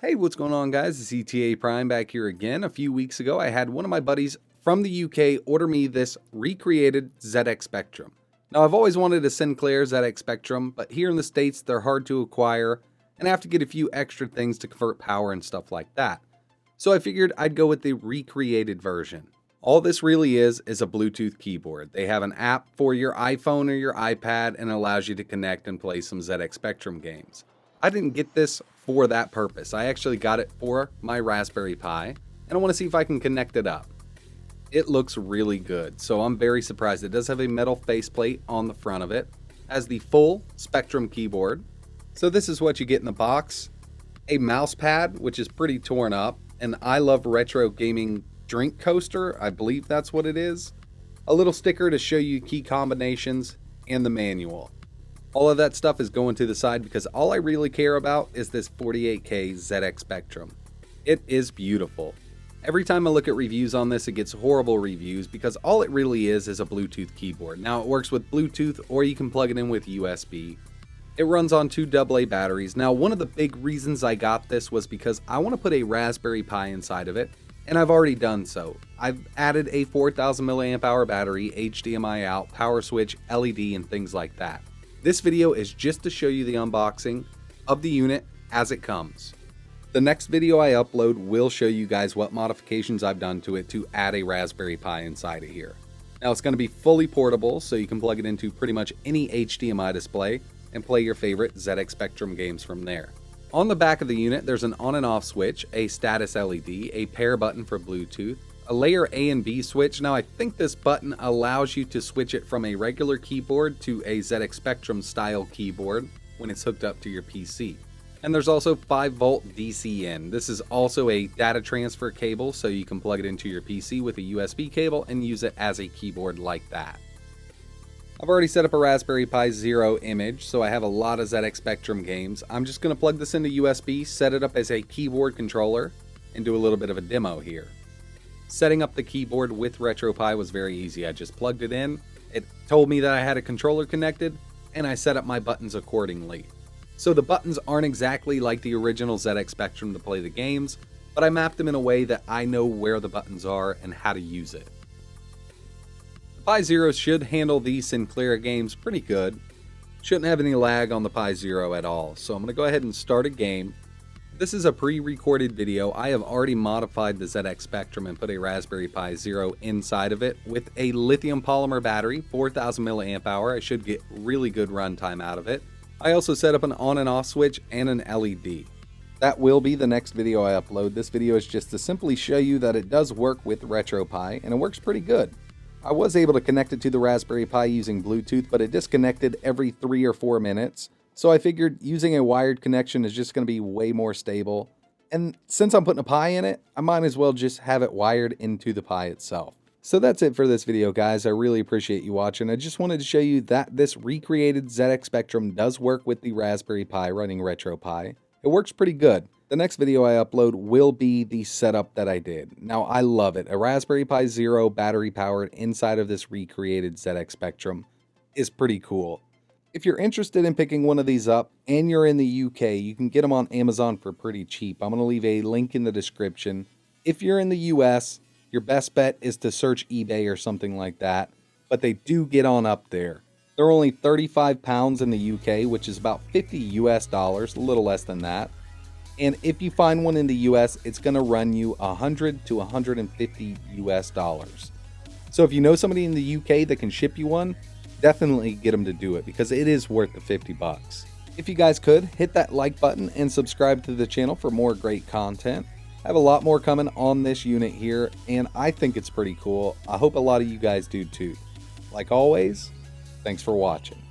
Hey, what's going on, guys? It's ETA Prime back here again. A few weeks ago, I had one of my buddies from the UK order me this recreated ZX Spectrum. Now, I've always wanted a Sinclair ZX Spectrum, but here in the States, they're hard to acquire, and I have to get a few extra things to convert power and stuff like that. So I figured I'd go with the recreated version. All this really is a Bluetooth keyboard. They have an app for your iPhone or your iPad and allows you to connect and play some ZX Spectrum games. I didn't get this for that purpose. I actually got it for my Raspberry Pi, and I want to see if I can connect it up. It looks really good, so I'm very surprised. It does have a metal faceplate on the front of it, has the full Spectrum keyboard. So this is what you get in the box. A mouse pad, which is pretty torn up, an I Love Retro Gaming drink coaster, I believe that's what it is. A little sticker to show you key combinations, and the manual. All of that stuff is going to the side because all I really care about is this 48K ZX Spectrum. It is beautiful. Every time I look at reviews on this, it gets horrible reviews because all it really is a Bluetooth keyboard. Now, it works with Bluetooth or you can plug it in with USB. It runs on 2 AA batteries. Now, one of the big reasons I got this was because I want to put a Raspberry Pi inside of it, and I've already done so. I've added a 4000 mAh battery, HDMI out, power switch, LED, and things like that. This video is just to show you the unboxing of the unit as it comes. The next video I upload will show you guys what modifications I've done to it to add a Raspberry Pi inside of here. Now, it's going to be fully portable, so you can plug it into pretty much any HDMI display and play your favorite ZX Spectrum games from there. On the back of the unit, there's an on and off switch, a status LED, a pair button for Bluetooth, a layer A and B switch. Now, I think this button allows you to switch it from a regular keyboard to a ZX Spectrum style keyboard when it's hooked up to your PC. And there's also 5-volt DC in. This is also a data transfer cable, so you can plug it into your PC with a USB cable and use it as a keyboard like that. I've already set up a Raspberry Pi Zero image, so I have a lot of ZX Spectrum games. I'm just going to plug this into USB, set it up as a keyboard controller, and do a little bit of a demo here. Setting up the keyboard with RetroPie was very easy. I just plugged it in, it told me that I had a controller connected, and I set up my buttons accordingly. So the buttons aren't exactly like the original ZX Spectrum to play the games, but I mapped them in a way that I know where the buttons are and how to use it. The Pi Zero should handle these Sinclair games pretty good. Shouldn't have any lag on the Pi Zero at all, so I'm going to go ahead and start a game. This is a pre-recorded video. I have already modified the ZX Spectrum and put a Raspberry Pi Zero inside of it with a lithium polymer battery, 4000 mAh. I should get really good runtime out of it. I also set up an on and off switch and an LED. That will be the next video I upload. This video is just to simply show you that it does work with RetroPie, and it works pretty good. I was able to connect it to the Raspberry Pi using Bluetooth, but it disconnected every 3 or 4 minutes. So I figured using a wired connection is just going to be way more stable. And since I'm putting a Pi in it, I might as well just have it wired into the Pi itself. So that's it for this video, guys. I really appreciate you watching. I just wanted to show you that this recreated ZX Spectrum does work with the Raspberry Pi running RetroPie. It works pretty good. The next video I upload will be the setup that I did. Now, I love it. A Raspberry Pi Zero battery powered inside of this recreated ZX Spectrum is pretty cool. If you're interested in picking one of these up and you're in the UK, you can get them on Amazon for pretty cheap. I'm going to leave a link in the description. If you're in the US, your best bet is to search eBay or something like that, but they do get on up there. They're only 35 pounds in the UK, which is about 50 US dollars, a little less than that. And if you find one in the US, it's going to run you 100 to 150 US dollars. So if you know somebody in the UK that can ship you one, definitely get them to do it because it is worth the 50 bucks. If you guys could, hit that like button and subscribe to the channel for more great content. I have a lot more coming on this unit here, and I think it's pretty cool. I hope a lot of you guys do too. Like always, thanks for watching.